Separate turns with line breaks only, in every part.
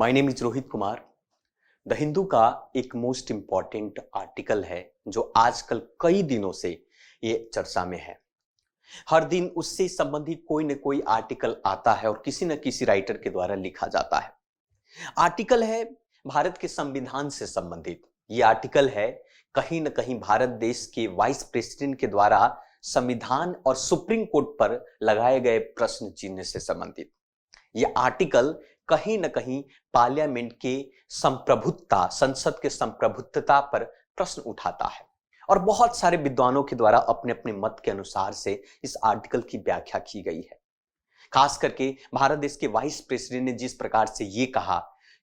My name is Rohit Kumar. The Hindu का एक most important article है जो आजकल कई दिनों से ये चर्चा में है। हर दिन उससे संबंधित कोई न कोई आर्टिकल आता है और किसी न किसी राइटर के द्वारा लिखा जाता है। आर्टिकल है भारत के संविधान से संबंधित। ये आर्टिकल है कहीं न कहीं भारत देश के वाइस प्रेसिडेंट के द्वारा संविधान और सुप्रीम कोर्ट पर लगाए गए प्रश्न चिन्ह से संबंधित। ये आर्टिकल कहीं न कहीं पार्लियामेंट के संप्रभुत्ता, संसद के संप्रभुत्ता पर प्रश्न उठाता है और बहुत सारे विद्वानों के द्वारा अपने अपने मत के अनुसार से इस आर्टिकल की व्याख्या की गई है। खास करके भारत देश के वाइस प्रेसिडेंट ने जिस प्रकार से ये कहा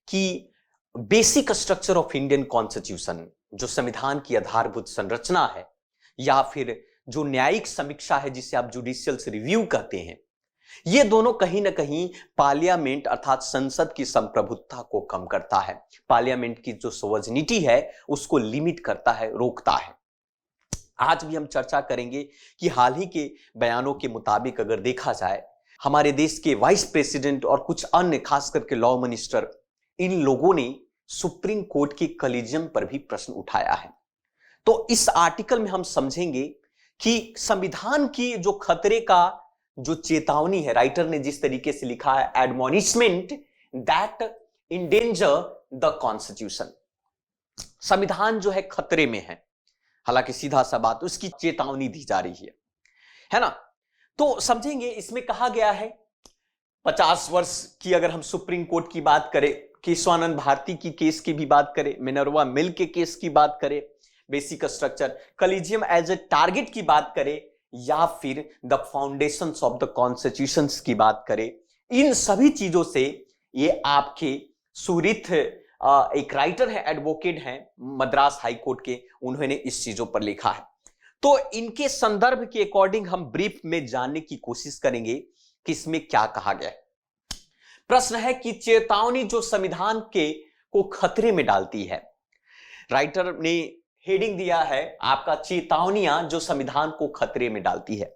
कि basic structure of Indian constitution, जो संविधान की आधारभूत संरचना है या फिर जो न्यायिक समीक्षा है जिसे आप जुडिशियल रिव्यू कहते हैं, ये दोनों कहीं ना कहीं पार्लियामेंट अर्थात संसद की संप्रभुत्ता को कम करता है। पार्लियामेंट की जो सोवर्निटी है उसको लिमिट करता है, रोकता है। आज भी हम चर्चा करेंगे कि हाल ही के बयानों के मुताबिक अगर देखा जाए, हमारे देश के वाइस प्रेसिडेंट और कुछ अन्य खास करके लॉ मिनिस्टर, इन लोगों ने सुप्रीम कोर्ट के कॉलेजियम पर भी प्रश्न उठाया है। तो इस आर्टिकल में हम समझेंगे कि संविधान की जो खतरे का जो चेतावनी है, राइटर ने जिस तरीके से लिखा है, एडमोनिशमेंट दैट इंडेंजर द कॉन्स्टिट्यूशन, संविधान जो है खतरे में है। हालांकि सीधा सा बात, उसकी चेतावनी दी जा रही है ना। तो समझेंगे, इसमें कहा गया है 50 वर्ष की अगर हम सुप्रीम कोर्ट की बात करें, केशवानंद भारती की केस की भी बात करें, मिनर्वा मिल के केस की बात करें, basic structure, collegium as a target की बात करें या फिर the foundations of the constitutions की बात करें, इन सभी चीजों से ये आपके सुरित एक राइटर है, एडवोकेट हैं मद्रास हाई कोर्ट के, उन्होंने इस चीजों पर लिखा है। तो इनके संदर्भ के अकॉर्डिंग हम ब्रीफ में जानने की कोशिश करेंगे कि इसमें क्या कहा गया है। प्रश्न है कि चेतावनी जो संविधान के को खतरे में डालती है, राइटर ने हेडिंग दिया है आपका, चेतावनियां जो संविधान को खतरे में डालती है।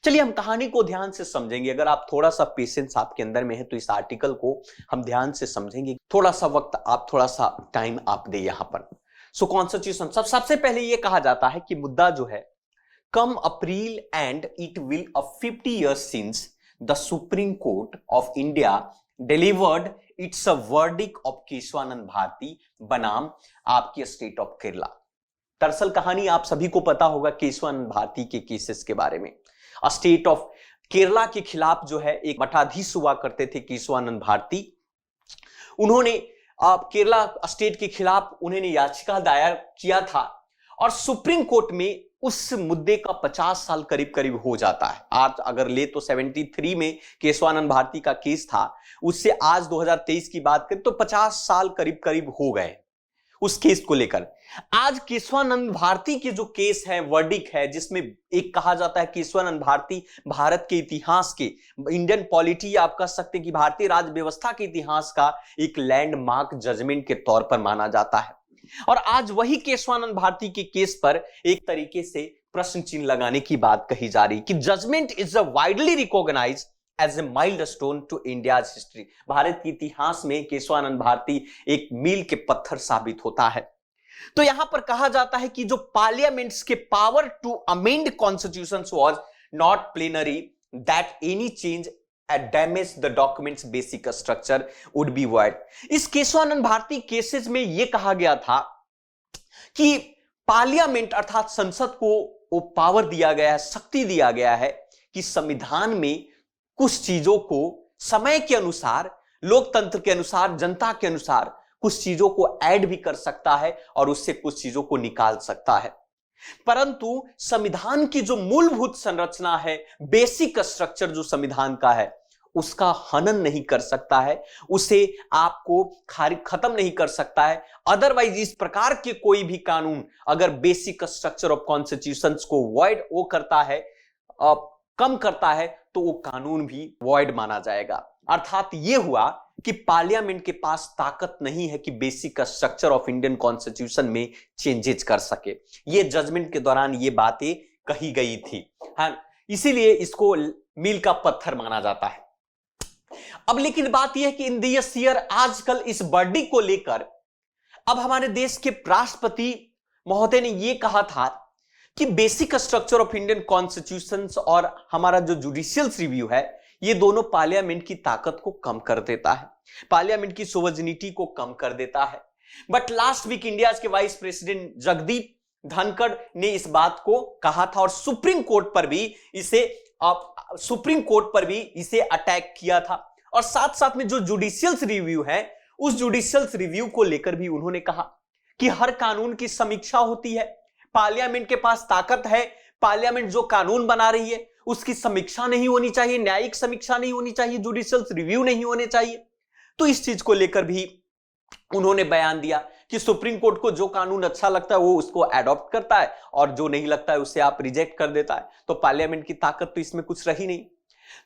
चलिए हम कहानी को ध्यान से समझेंगे। अगर आप थोड़ा सा पेशेंस आपके अंदर में है तो इस आर्टिकल को हम ध्यान से समझेंगे। थोड़ा सा वक्त आप, थोड़ा सा टाइम आप दे यहां पर। सो कॉन्स्टिट्यूशन, सबसे पहले यह कहा जाता है कि मुद्दा जो है, come April and it will a 50 years since the supreme court of India delivered its a verdict of Keshavananda Bharati बनाम आपकी स्टेट ऑफ केरला। दरअसल कहानी आप सभी को पता होगा केशवानंद भारती के केसेस के बारे में। स्टेट ऑफ केरला के खिलाफ जो है एक मठाधीश हुआ करते थे केशवानंद भारती, उन्होंने केरला स्टेट के खिलाफ उन्होंने याचिका दायर किया था और सुप्रीम कोर्ट में उस मुद्दे का 50 साल करीब करीब हो जाता है। आज अगर ले तो 73 में केशवानंद भारती का केस था, उससे आज 2023 की बात करें तो 50 साल करीब करीब हो गए उस केस को लेकर। आज केशवानंद भारती के जो केस है, वर्डिक्ट है, जिसमें एक कहा जाता है केशवानंद भारती भारत के इतिहास के, इंडियन पॉलिटी आप कह सकते हैं कि भारतीय राज्य व्यवस्था के इतिहास का एक लैंडमार्क जजमेंट के तौर पर माना जाता है। और आज वही केशवानंद भारती के केस पर एक तरीके से प्रश्न चिन्ह लगाने की बात कही जा रही कि judgment is a widely recognised as a milestone to India's history. Bharat के इतिहास में केशवानंद भारती एक मील के पत्थर साबित होता है। तो यहां पर कहा जाता है कि जो पार्लियामेंट्स के power to amend constitution was not plenary, that any change at damage the document's basic structure would be void. इस केशवानंद भारती केसेस में यह कहा गया था कि पार्लियामेंट अर्थात संसद को वो पावर दिया गया है, शक्ति दिया गया है कि संविधान में कुछ चीजों को समय के अनुसार, लोकतंत्र के अनुसार, जनता के अनुसार कुछ चीजों को ऐड भी कर सकता है और उससे कुछ चीजों को निकाल सकता है। परंतु संविधान की जो मूलभूत संरचना है, बेसिक स्ट्रक्चर जो संविधान का है, उसका हनन नहीं कर सकता है, उसे आपको खत्म नहीं कर सकता है। अदरवाइज इस प्रकार के कोई भी कानून अगर बेसिक स्ट्रक्चर ऑफ कॉन्स्टिट्यूशन को वॉइड वो करता है, कम करता है, तो वो कानून भी वॉइड माना जाएगा। अर्थात ये हुआ कि पार्लियामेंट के पास ताकत नहीं है कि basic structure of Indian constitution में चेंजेस कर सके। ये जजमेंट के दौरान ये बातें कही गई थी, हाँ, इसीलिए इसको मील का पत्थर माना जाता है। अब लेकिन बात यह है कि इन दिस ईयर आजकल इस बर्डी को लेकर अब हमारे देश के राष्ट्रपति महोदय ने यह कहा था कि basic structure of Indian constitution और हमारा जो जुडिशियल रिव्यू है, ये दोनों पार्लियामेंट की ताकत को कम कर देता है, पार्लियामेंट की सोवर्जिनिटी को कम कर देता है। बट लास्ट वीक इंडिया के वाइस प्रेसिडेंट जगदीप धनखड़ ने इस बात को कहा था और सुप्रीम कोर्ट पर भी इसे अटैक किया था। और साथ साथ में जो जुडिशियल रिव्यू है, उस जुडिशियल रिव्यू को लेकर भी उन्होंने कहा कि हर कानून की समीक्षा होती है, पार्लियामेंट के पास ताकत है, पार्लियामेंट जो कानून बना रही है उसकी समीक्षा नहीं होनी चाहिए, न्यायिक समीक्षा नहीं होनी चाहिए, जुडिशियल रिव्यू नहीं होने चाहिए। तो इस चीज को लेकर भी उन्होंने बयान दिया कि सुप्रीम कोर्ट को जो कानून अच्छा लगता है वो उसको एडॉप्ट करता है और जो नहीं लगता है उसे आप रिजेक्ट कर देता है। तो पार्लियामेंट की ताकत तो इसमें कुछ रही नहीं।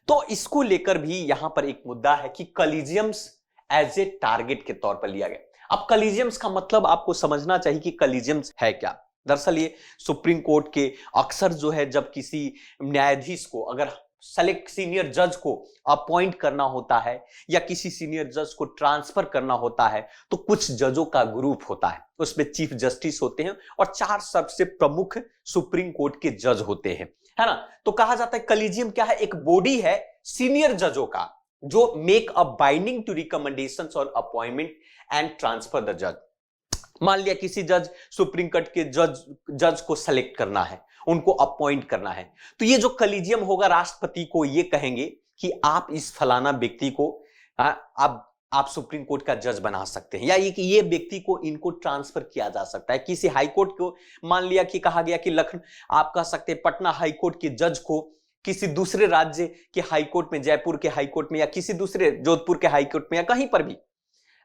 तो इसको लेकर भी यहां पर एक मुद्दा है कि कलीजियम्स एज ए टारगेट के तौर पर लिया गया। अब कलीजियम्स का मतलब आपको समझना चाहिए कि कलीजियम्स है क्या। दरअसल ये सुप्रीम कोर्ट के अक्सर जो है, जब किसी न्यायाधीश को अगर सेलेक्ट सीनियर जज को अपॉइंट करना होता है या किसी सीनियर जज को ट्रांसफर करना होता है, तो कुछ जजों का ग्रुप होता है, उसमें चीफ जस्टिस होते हैं और 4 सबसे प्रमुख सुप्रीम कोर्ट के जज होते हैं, है ना। तो कहा जाता है कलीजियम क्या है, एक बॉडी है सीनियर जजों का जो make a binding to recommendations on appointment and transfer the जज। मान लिया किसी जज सुप्रीम कोर्ट के जज को सेलेक्ट करना है, उनको अपॉइंट करना है, तो ये जो कलीजियम होगा राष्ट्रपति को ये कहेंगे कि आप इस फलाना व्यक्ति को आप सुप्रीम कोर्ट का जज बना सकते हैं, या ये व्यक्ति को इनको ट्रांसफर किया जा सकता है। किसी हाई कोर्ट को मान लिया कि कहा गया कि लखनऊ, आप कह सकते हैं पटना हाई कोर्ट के जज को किसी दूसरे राज्य के हाई कोर्ट में, जयपुर के हाई कोर्ट में या किसी दूसरे जोधपुर के हाई कोर्ट में या कहीं पर भी,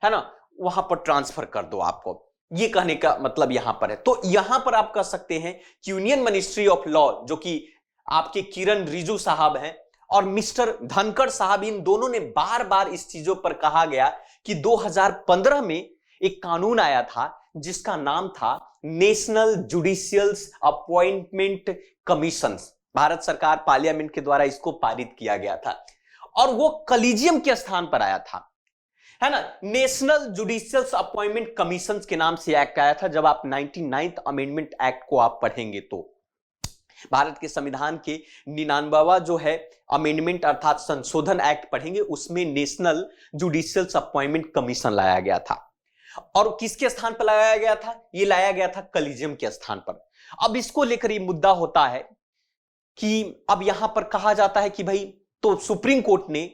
है ना, वहां पर ट्रांसफर कर दो आपको, ये कहने का मतलब यहां पर है। तो यहां पर आप कह सकते हैं कि यूनियन मिनिस्ट्री ऑफ लॉ, जो कि आपके किरण रिजिजू साहब हैं और मिस्टर धनखड़ साहब, इन दोनों ने बार बार इस चीजों पर कहा गया कि 2015 में एक कानून आया था जिसका नाम था national judicial appointment commission. Bharat सरकार पार्लियामेंट के द्वारा इसको पारित किया गया था और वो कलीजियम के स्थान पर आया था, है ना। नेशनल जुडिशियल अपॉइंटमेंट कमीशन के नाम से एक्ट आया था। जब आप 99th अमेंडमेंट एक्ट को आप पढ़ेंगे तो भारत के संविधान के 99वां जो है अमेंडमेंट अर्थात संशोधन एक्ट पढ़ेंगे, उसमें नेशनल जुडिशियल अपॉइंटमेंट कमीशन लाया गया था। और किसके स्थान पर लाया गया था? ये लाया गया था कलीजियम के स्थान पर। अब इसको लेकर ये मुद्दा होता है कि अब यहां पर कहा जाता है कि भाई, तो सुप्रीम कोर्ट ने,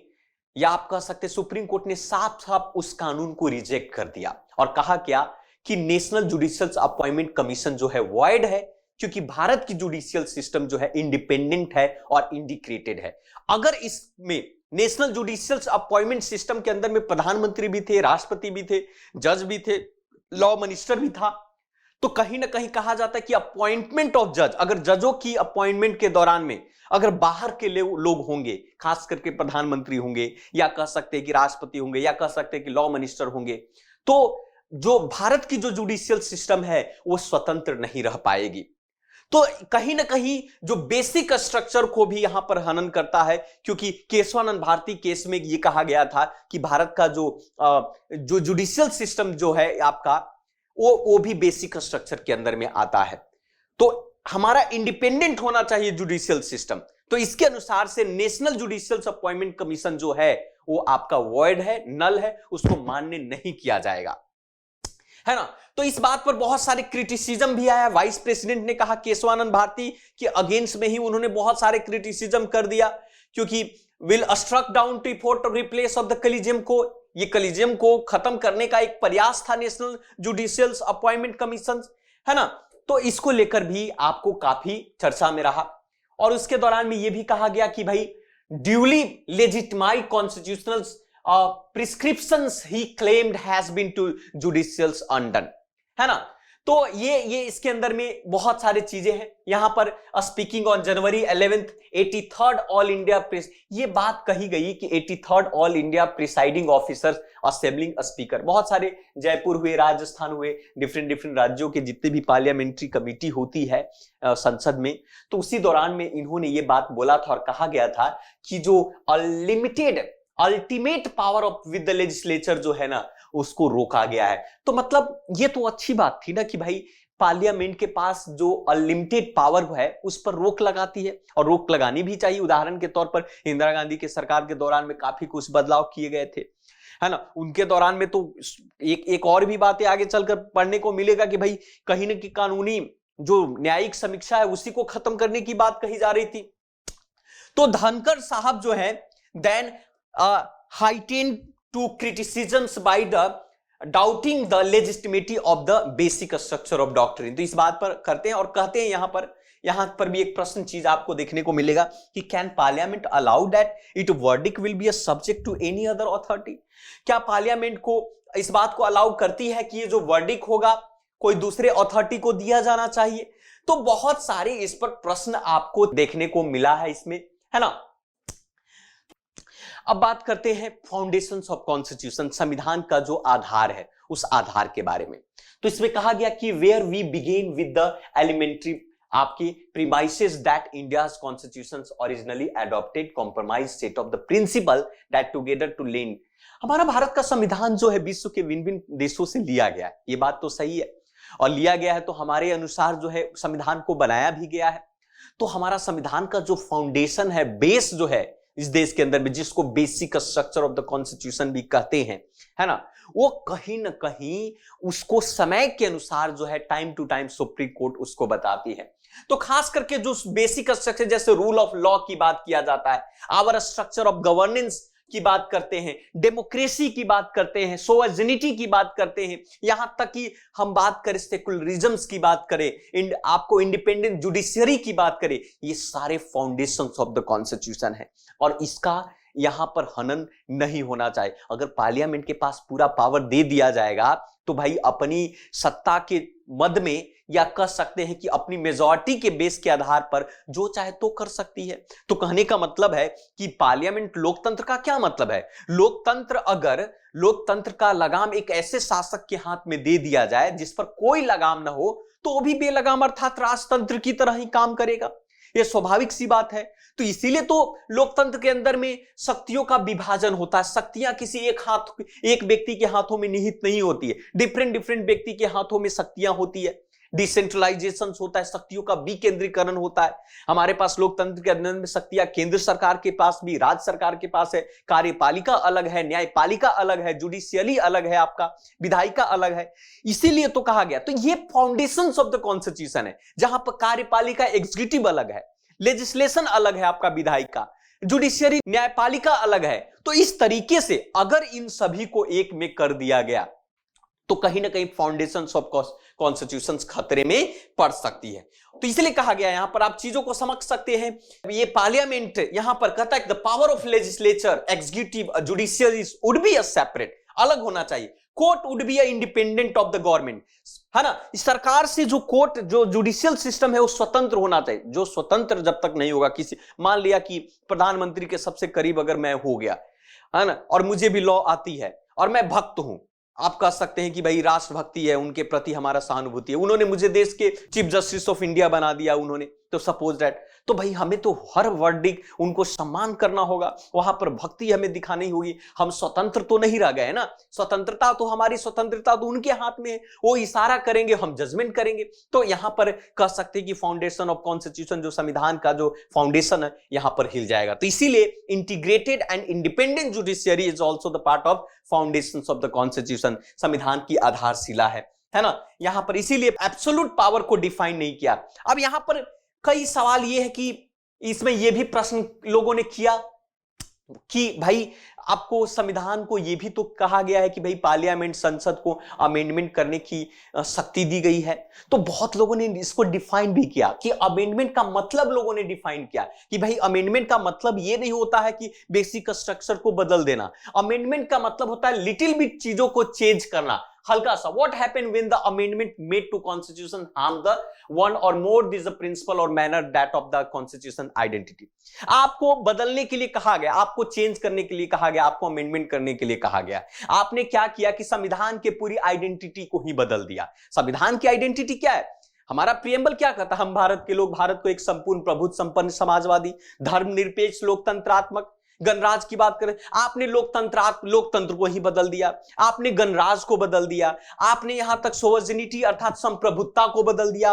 या आप कह सकते सुप्रीम कोर्ट ने साफ साफ उस कानून को रिजेक्ट कर दिया और कहा क्या कि नेशनल जुडिशियल अपॉइंटमेंट कमीशन जो है वॉइड है, क्योंकि भारत की जुडिशियल सिस्टम जो है इंडिपेंडेंट है और इंडिक्रेटेड है। अगर इसमें नेशनल जुडिशियल अपॉइंटमेंट सिस्टम के अंदर में प्रधानमंत्री भी थे, राष्ट्रपति भी थे, जज भी थे, लॉ मिनिस्टर भी था, तो कहीं ना कहीं कहा जाता है कि अपॉइंटमेंट ऑफ जज, अगर जजों की अपॉइंटमेंट के दौरान में अगर बाहर के लोग होंगे, खास करके प्रधानमंत्री होंगे, या कह सकते हैं कि राष्ट्रपति होंगे, या कह सकते हैं कि लॉ मिनिस्टर होंगे, तो जो भारत की जो जुडिशियल सिस्टम है वो स्वतंत्र नहीं रह पाएगी। तो कहीं ना कहीं जो बेसिक स्ट्रक्चर को भी यहां पर हनन करता है, क्योंकि केशवानंद भारती केस में ये कहा गया था कि भारत का जो जुडिशियल सिस्टम जो है आपका, वो भी बेसिक स्ट्रक्चर के अंदर में आता है। तो हमारा इंडिपेंडेंट होना चाहिए जुडिशियल सिस्टम। तो इसके अनुसार से नेशनल जुडिशियल अपॉइंटमेंट कमीशन जो है वो आपका वॉइड है, नल है, उसको मान्य नहीं किया जाएगा, है ना। तो इस बात पर बहुत सारे क्रिटिसिज्म भी आया। वाइस प्रेसिडेंट ने कहा केशवानंद भारती के अगेंस्ट में ही उन्होंने बहुत सारे क्रिटिसिज्म कर दिया, क्योंकि will struck down to effort replace of the collegium को, ये कलीजियम को खत्म करने का एक प्रयास था नेशनल जुडिशियल अपॉइंटमेंट कमीशन, है ना। तो इसको लेकर भी आपको काफी चर्चा में रहा और उसके दौरान में यह भी कहा गया कि भाई ड्यूली लेजिटिमाइड कॉन्स्टिट्यूशनल प्रिस्क्रिप्शंस ही claimed has been to judicials undone, है ना। तो ये इसके अंदर में बहुत सारी चीजें हैं। यहां पर speaking on January 11th 83rd all India press, ये बात कही गई कि 83rd all India presiding officers assembling speaker, बहुत सारे जयपुर हुए, राजस्थान हुए, डिफरेंट राज्यों के जितने भी पार्लियामेंट्री कमेटी होती है संसद में, तो उसी दौरान में इन्होंने ये बात बोला था और कहा गया था कि जो unlimited ultimate power of with the legislature जो है ना उसको रोका गया है। तो मतलब ये तो अच्छी बात थी ना कि भाई पार्लियामेंट के पास जो अनलिमिटेड पावर है उस पर रोक लगाती है, और रोक लगानी भी चाहिए। उदाहरण के तौर पर इंदिरा गांधी के सरकार के दौरान में काफी कुछ बदलाव किए गए थे, है ना। उनके दौरान में तो एक और भी बातें आगे चलकर पढ़ने को मिलेगा कि भाई कहीं न कहीं कानूनी जो न्यायिक समीक्षा है उसी को खत्म करने की बात कही जा रही थी। तो धनखड़ साहब जो है then heightened to criticisms by the doubting the legitimacy of the basic structure of doctrine। तो इस बात पर करते हैं और कहते हैं यहां पर भी एक प्रश्न चीज आपको देखने को मिलेगा कि can parliament allow that it verdict will be a subject to any other authority. क्या पार्लियामेंट को इस बात को अलाउ करती है कि ये जो वर्डिक्ट होगा कोई दूसरे अथॉरिटी को दिया जाना चाहिए। तो बहुत सारे इस पर प्रश्न आपको देखने को मिला है इसमें, है ना। अब बात करते हैं फाउंडेशंस ऑफ कॉन्स्टिट्यूशन, संविधान का जो आधार है उस आधार के बारे में। तो इसमें कहा गया कि where we began with the elementary आपकी premises that India's constitutions originally adopted compromise set of the principle that together to lane. हमारा भारत का संविधान जो है विश्व के भिन्न भिन्न देशों से लिया गया है, ये बात तो सही है, और लिया गया है तो हमारे अनुसार जो है संविधान को बनाया भी गया है। तो हमारा संविधान का जो फाउंडेशन है, बेस जो है इस देश के अंदर में, जिसको basic structure of the constitution भी कहते हैं, है ना, वो कहीं ना कहीं उसको समय के अनुसार जो है time to time supreme court उसको बताती है। तो खास करके जो बेसिक स्ट्रक्चर जैसे रूल ऑफ लॉ की बात किया जाता है, आवर स्ट्रक्चर ऑफ गवर्नेंस की बात करते हैं, डेमोक्रेसी की बात करते हैं, सोवर्निटी की बात करते हैं, यहां तक कि हम बात करें सेकुलरिज्म्स की बात करें, आपको इंडिपेंडेंट जुडिशियरी की बात करें, ये सारे फाउंडेशंस ऑफ द कॉन्स्टिट्यूशन है और इसका यहां पर हनन नहीं होना चाहिए। अगर पार्लियामेंट के पास पूरा पावर दे दिया जाएगा तो भाई अपनी सत्ता के मद में, या कह सकते हैं कि अपनी मेजॉरिटी के बेस के आधार पर जो चाहे तो कर सकती है। तो कहने का मतलब है कि पार्लियामेंट लोकतंत्र का क्या मतलब है। लोकतंत्र, अगर लोकतंत्र का लगाम एक ऐसे शासक के हाथ में दे दिया जाए जिस पर कोई लगाम ना हो, तो वो भी बेलगाम अर्थात राजतंत्र की तरह ही काम करेगा। ये स्वाभाविक सी बात है। तो इसीलिए तो लोकतंत्र के अंदर में शक्तियों का विभाजन होता है। शक्तियां किसी एक व्यक्ति के हाथों में निहित नहीं होती है, डिफरेंट व्यक्ति के हाथों में शक्तियां होती है। डिसेंट्रलाइजेशन होता है, शक्तियों का विकेंद्रीकरण होता है। हमारे पास लोकतंत्र के अंदर में शक्तियां केंद्र सरकार के पास भी, राज्य सरकार के पास है, कार्यपालिका अलग है, न्यायपालिका अलग है, जुडिशियरी अलग है, आपका विधायिका अलग है। इसीलिए तो कहा गया। तो ये फाउंडेशंस ऑफ द कॉन्स्टिट्यूशन है, जहां पर कार्यपालिका एग्जीक्यूटिव अलग है, लेजिस्लेशन अलग है, आपका विधायिका, जुडिशियरी न्यायपालिका अलग है। तो इस तरीके से अगर इन सभी को एक में कर दिया गया तो कहीं ना कहीं फाउंडेशंस ऑफ कॉन्स्टिट्यूशन खतरे में पड़ सकती है। तो इसलिए कहा गया, यहां पर आप चीजों को समझ सकते हैं। ये पार्लियामेंट यहां पर कहता है the power of legislature, executive, judiciary would be a separate, अलग होना चाहिए। Court would be a independent of the government, है ना। सरकार से जो कोर्ट, जो जुडिशियल सिस्टम है वो स्वतंत्र होना चाहिए। जो स्वतंत्र जब तक नहीं होगा, किसी मान लिया कि प्रधानमंत्री के सबसे करीब अगर मैं हो गया, है ना, और मुझे भी लॉ आती है और मैं भक्त हूं, आप कह सकते हैं कि भाई राष्ट्रभक्ति है, उनके प्रति हमारा सहानुभूति है, उन्होंने मुझे देश के चीफ जस्टिस ऑफ इंडिया बना दिया उन्होंने, तो सपोज दैट, तो भाई हमें तो हर वर्डिक्ट उनको सम्मान करना होगा, वहां पर भक्ति हमें दिखानी होगी। हम स्वतंत्र तो नहीं रह गए ना, स्वतंत्रता तो हमारी स्वतंत्रता तो उनके हाथ में है, वो इशारा करेंगे, हम जजमेंट करेंगे। तो यहां पर कह सकते हैं कि फाउंडेशन ऑफ कॉन्स्टिट्यूशन, जो संविधान का जो फाउंडेशन है, यहां पर हिल जाएगा। तो इसीलिए integrated and independent judiciary is also the part of foundations of the constitution, संविधान की आधारशिला है ना। यहां पर इसीलिए एब्सोल्यूट पावर को डिफाइन नहीं किया। अब यहां पर कई सवाल ये है कि इसमें यह भी प्रश्न लोगों ने किया कि भाई आपको संविधान को यह भी तो कहा गया है कि भाई पार्लियामेंट, संसद को अमेंडमेंट करने की शक्ति दी गई है। तो बहुत लोगों ने इसको डिफाइन भी किया कि अमेंडमेंट का मतलब, लोगों ने डिफाइन किया कि भाई अमेंडमेंट का मतलब यह नहीं होता है कि बेसिक स्ट्रक्चर को बदल देना। अमेंडमेंट का मतलब होता है लिटिल बिट चीजों को चेंज करना, हल्का सा। What happened when the amendment made to constitution harm the one or more this the principle or manner that of the constitution identity. आपको बदलने के लिए कहा गया, आपको चेंज करने के लिए कहा गया, आपको अमेंडमेंट करने के लिए कहा गया। आपने क्या किया कि संविधान के पूरी आइडेंटिटी को ही बदल दिया। संविधान की आइडेंटिटी क्या है? हमारा प्रियम्बल क्या कहता है? हम भारत के लोग भारत को एक संपूर्ण प्रभुत्व संपन्न समाजवादी धर्मनिरपेक्ष लोकतंत्रात्मक गणराज की बात करें, आपने लोकतंत्र को ही बदल दिया, आपने गणराज को बदल दिया, आपने यहां तक सोवर्जिनिटी अर्थात संप्रभुत्ता को बदल दिया,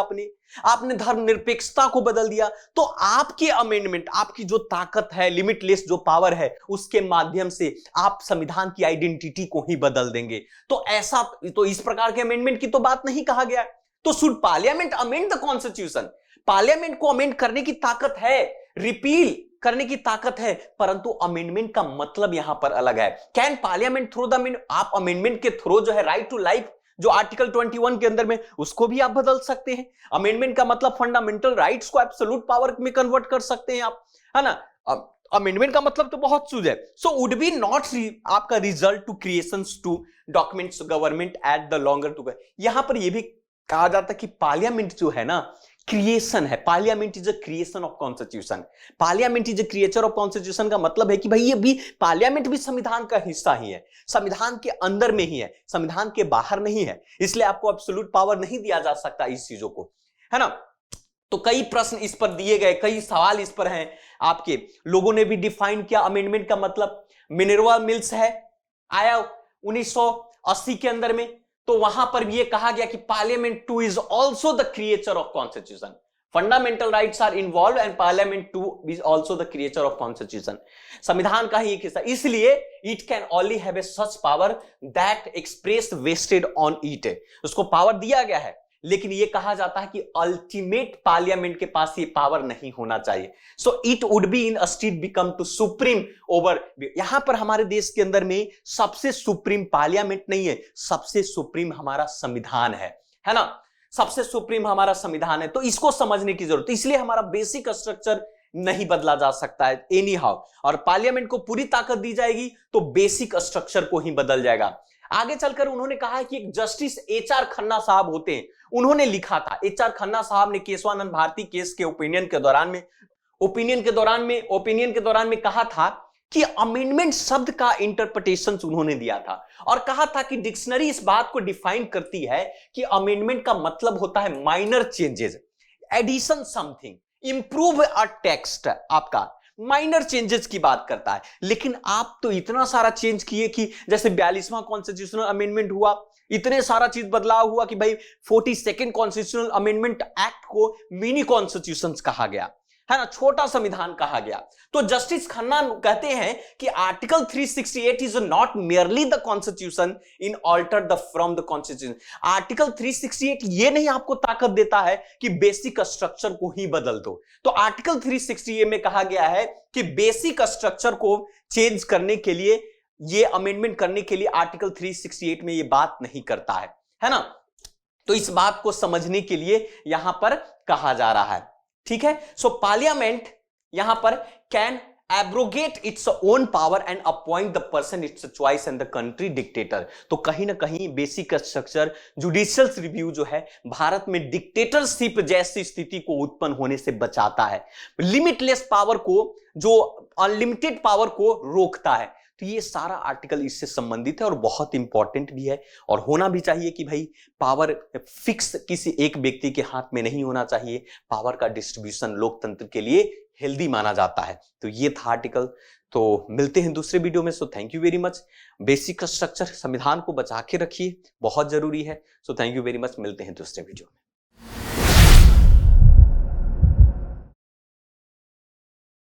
आपने धर्मनिरपेक्षता को बदल दिया। तो आपके अमेंडमेंट, आपकी जो ताकत है, लिमिटलेस जो पावर है, उसके माध्यम से आप संविधान की आइडेंटिटी को ही बदल देंगे। तो इस प्रकार के अमेंडमेंट की तो बात नहीं कहा गया। तो should parliament amend the constitution? Parliament को अमेंड करने की ताकत है, रिपील करने की ताकत है, परंतु अमेंडमेंट का मतलब यहां पर अलग है। कैन पार्लियामेंट थ्रू द आप अमेंडमेंट के थ्रू जो है राइट टू लाइफ जो आर्टिकल 21 के अंदर में, उसको भी आप बदल सकते हैं। अमेंडमेंट का मतलब फंडामेंटल राइट्स को एब्सोल्यूट पावर में कन्वर्ट कर सकते हैं आप, है ना। अमेंडमेंट का मतलब तो बहुत सूझ है। सो वुड बी नॉट आपका result to creations to documents government at the longer to. यहां पर यह भी कहा जाता है कि पार्लियामेंट जो है ना क्रिएशन है, parliament is a creation of constitution. Parliament is a creature of constitution का मतलब है कि भाई ये भी पार्लियामेंट भी संविधान का हिस्सा ही है, संविधान के अंदर में ही है, संविधान के बाहर नहीं है। इसलिए आपको एब्सोल्यूट पावर नहीं दिया जा सकता इस चीजों को, है ना। तो कई प्रश्न इस पर दिए गए, कई सवाल इस पर हैं आपके। लोगों ने भी डिफाइन किया अमेंडमेंट का मतलब। मिनर्वा मिल्स है, आया 1980 के अंदर में, तो वहां पर भी ये कहा गया कि parliament too is also the creature of constitution. Fundamental rights are involve and parliament too is also the creature of constitution. संविधान का ही एक हिस्सा, इसलिए it can only have a such power that express vested on it. उसको power दिया गया है, लेकिन यह कहा जाता है कि अल्टीमेट पार्लियामेंट के पास ये पावर नहीं होना चाहिए। So it would be in state become to supreme over. यहां पर हमारे देश के अंदर में सबसे सुप्रीम पार्लियामेंट नहीं है, सबसे सुप्रीम हमारा संविधान है ना। सबसे सुप्रीम हमारा संविधान है, तो इसको समझने की जरूरत है। इसलिए हमारा बेसिक स्ट्रक्चर नहीं बदला जा सकता है एनी हाउ, और पार्लियामेंट को पूरी ताकत दी जाएगी तो बेसिक स्ट्रक्चर को ही बदल जाएगा। आगे चलकर उन्होंने कहा है कि एक जस्टिस एच.आर. खन्ना साहब होते हैं, उन्होंने लिखा था, एच.आर. खन्ना साहब ने केशवानंद भारती केस के ओपिनियन के दौरान में कहा था कि अमेंडमेंट शब्द का इंटरप्रिटेशन उन्होंने दिया था, और कहा था कि डिक्शनरी इस बात को डिफाइन करती है कि अमेंडमेंट का मतलब होता है minor changes, addition something, improve a text, आपका माइनर चेंजेस की बात करता है। लेकिन आप तो इतना सारा चेंज किए कि जैसे 42वां कॉन्स्टिट्यूशनल अमेंडमेंट हुआ, इतने सारा चीज बदलाव हुआ कि भाई 42nd कॉन्स्टिट्यूशनल अमेंडमेंट एक्ट को मिनी कॉन्स्टिट्यूशन कहा गया, है ना, छोटा संविधान कहा गया। तो जस्टिस खन्ना कहते हैं कि article 368 is not merely the constitution in alter the from the constitution. Article 368 ये नहीं आपको ताकत देता है कि बेसिक स्ट्रक्चर को ही बदल दो। तो आर्टिकल 368 में कहा गया है कि बेसिक स्ट्रक्चर को चेंज करने के लिए, ये अमेंडमेंट करने के लिए आर्टिकल 368 में ये बात नहीं करता है ना। तो इस बात को समझने के लिए यहां पर कहा जा रहा है, ठीक है। सो पार्लियामेंट यहां पर can abrogate its own power and appoint the person its choice and the country dictator. तो कहीं ना कहीं बेसिक स्ट्रक्चर जुडिशियल रिव्यू जो है भारत में डिक्टेटरशिप जैसी स्थिति को उत्पन्न होने से बचाता है, लिमिटलेस पावर को, जो अनलिमिटेड पावर को रोकता है। तो ये सारा आर्टिकल इससे संबंधित है और बहुत इंपॉर्टेंट भी है, और होना भी चाहिए कि भाई पावर फिक्स किसी एक व्यक्ति के हाथ में नहीं होना चाहिए। पावर का डिस्ट्रीब्यूशन लोकतंत्र के लिए हेल्दी माना जाता है। तो ये था आर्टिकल। तो मिलते हैं दूसरे वीडियो में। So thank you very much. Basic structure संविधान को बचा के रखिए, बहुत जरूरी है। So thank you very much, मिलते हैं दूसरे वीडियो में।